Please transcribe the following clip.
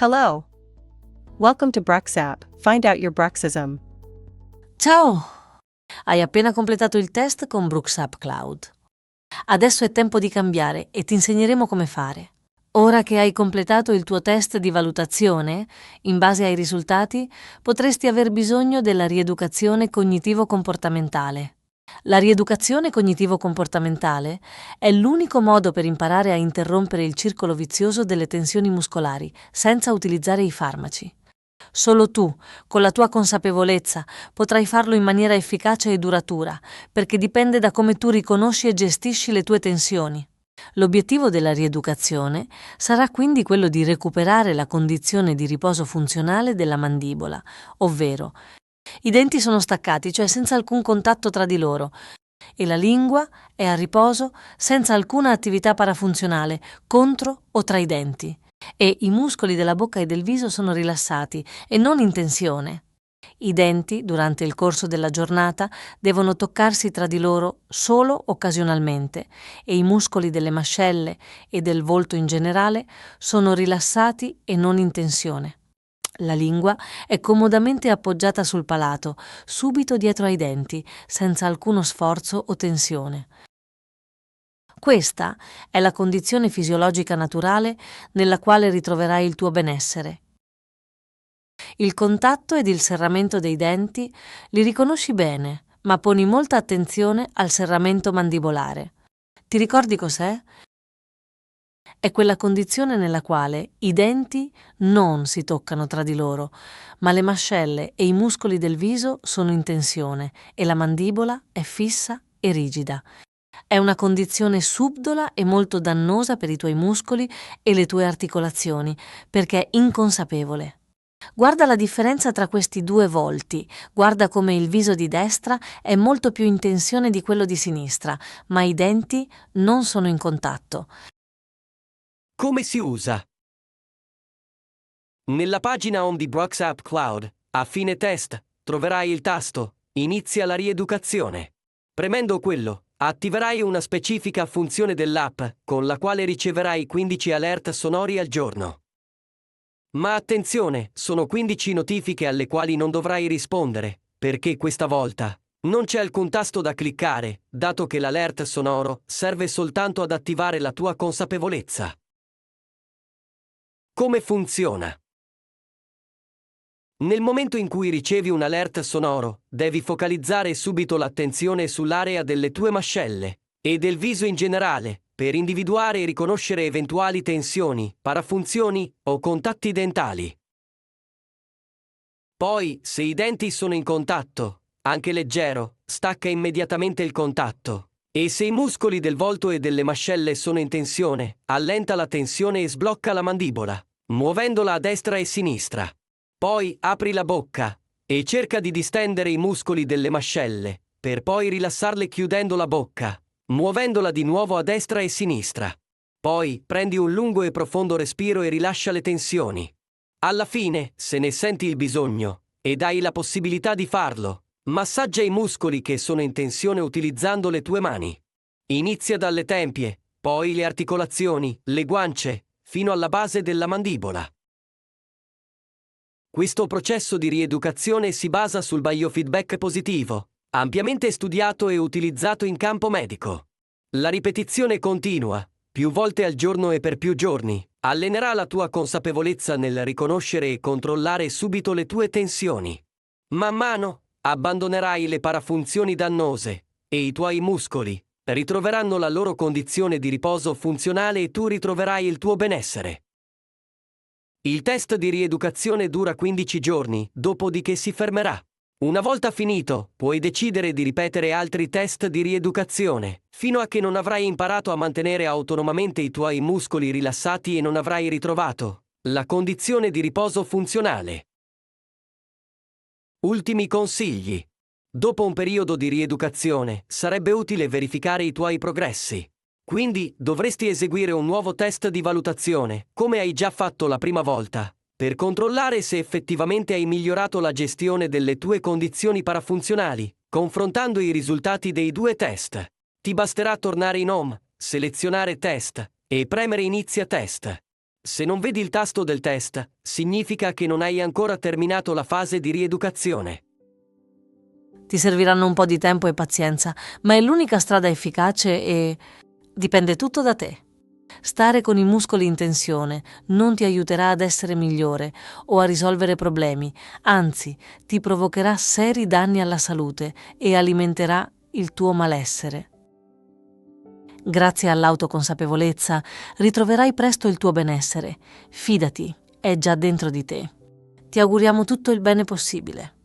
Hello. Welcome to BruxApp. Find out your Bruxism. Ciao! Hai appena completato il test con BruxApp Cloud. Adesso è tempo di cambiare e ti insegneremo come fare. Ora che hai completato il tuo test di valutazione, in base ai risultati, potresti aver bisogno della rieducazione cognitivo-comportamentale. La rieducazione cognitivo-comportamentale è l'unico modo per imparare a interrompere il circolo vizioso delle tensioni muscolari senza utilizzare i farmaci. Solo tu, con la tua consapevolezza, potrai farlo in maniera efficace e duratura, perché dipende da come tu riconosci e gestisci le tue tensioni. L'obiettivo della rieducazione sarà quindi quello di recuperare la condizione di riposo funzionale della mandibola, ovvero i denti sono staccati, cioè senza alcun contatto tra di loro, e la lingua è a riposo senza alcuna attività parafunzionale contro o tra i denti. E i muscoli della bocca e del viso sono rilassati e non in tensione. I denti, durante il corso della giornata, devono toccarsi tra di loro solo occasionalmente e i muscoli delle mascelle e del volto in generale sono rilassati e non in tensione. La lingua è comodamente appoggiata sul palato, subito dietro ai denti, senza alcuno sforzo o tensione. Questa è la condizione fisiologica naturale nella quale ritroverai il tuo benessere. Il contatto ed il serramento dei denti li riconosci bene, ma poni molta attenzione al serramento mandibolare. Ti ricordi cos'è? È quella condizione nella quale i denti non si toccano tra di loro, ma le mascelle e i muscoli del viso sono in tensione e la mandibola è fissa e rigida. È una condizione subdola e molto dannosa per i tuoi muscoli e le tue articolazioni, perché è inconsapevole. Guarda la differenza tra questi due volti, guarda come il viso di destra è molto più in tensione di quello di sinistra, ma i denti non sono in contatto. Come si usa? Nella pagina home di BruxApp Cloud, a fine test, troverai il tasto Inizia la rieducazione. Premendo quello, attiverai una specifica funzione dell'app, con la quale riceverai 15 alert sonori al giorno. Ma attenzione, sono 15 notifiche alle quali non dovrai rispondere, perché questa volta non c'è alcun tasto da cliccare, dato che l'alert sonoro serve soltanto ad attivare la tua consapevolezza. Come funziona? Nel momento in cui ricevi un alert sonoro, devi focalizzare subito l'attenzione sull'area delle tue mascelle e del viso in generale, per individuare e riconoscere eventuali tensioni, parafunzioni o contatti dentali. Poi, se i denti sono in contatto, anche leggero, stacca immediatamente il contatto. E se i muscoli del volto e delle mascelle sono in tensione, allenta la tensione e sblocca la mandibola, muovendola a destra e sinistra. Poi apri la bocca e cerca di distendere i muscoli delle mascelle, per poi rilassarle chiudendo la bocca, muovendola di nuovo a destra e sinistra. Poi prendi un lungo e profondo respiro e rilascia le tensioni. Alla fine, se ne senti il bisogno, ed hai la possibilità di farlo, massaggia i muscoli che sono in tensione utilizzando le tue mani. Inizia dalle tempie, poi le articolazioni, le guance, fino alla base della mandibola. Questo processo di rieducazione si basa sul biofeedback positivo, ampiamente studiato e utilizzato in campo medico. La ripetizione continua, più volte al giorno e per più giorni, allenerà la tua consapevolezza nel riconoscere e controllare subito le tue tensioni. Man mano, abbandonerai le parafunzioni dannose e i tuoi muscoli ritroveranno la loro condizione di riposo funzionale e tu ritroverai il tuo benessere. Il test di rieducazione dura 15 giorni, dopodiché si fermerà. Una volta finito, puoi decidere di ripetere altri test di rieducazione, fino a che non avrai imparato a mantenere autonomamente i tuoi muscoli rilassati e non avrai ritrovato la condizione di riposo funzionale. Ultimi consigli. Dopo un periodo di rieducazione, sarebbe utile verificare i tuoi progressi. Quindi, dovresti eseguire un nuovo test di valutazione, come hai già fatto la prima volta, per controllare se effettivamente hai migliorato la gestione delle tue condizioni parafunzionali, confrontando i risultati dei due test. Ti basterà tornare in Home, selezionare Test e premere Inizia test. Se non vedi il tasto del test, significa che non hai ancora terminato la fase di rieducazione. Ti serviranno un po' di tempo e pazienza, ma è l'unica strada efficace e dipende tutto da te. Stare con i muscoli in tensione non ti aiuterà ad essere migliore o a risolvere problemi, anzi, ti provocherà seri danni alla salute e alimenterà il tuo malessere. Grazie all'autoconsapevolezza ritroverai presto il tuo benessere. Fidati, è già dentro di te. Ti auguriamo tutto il bene possibile.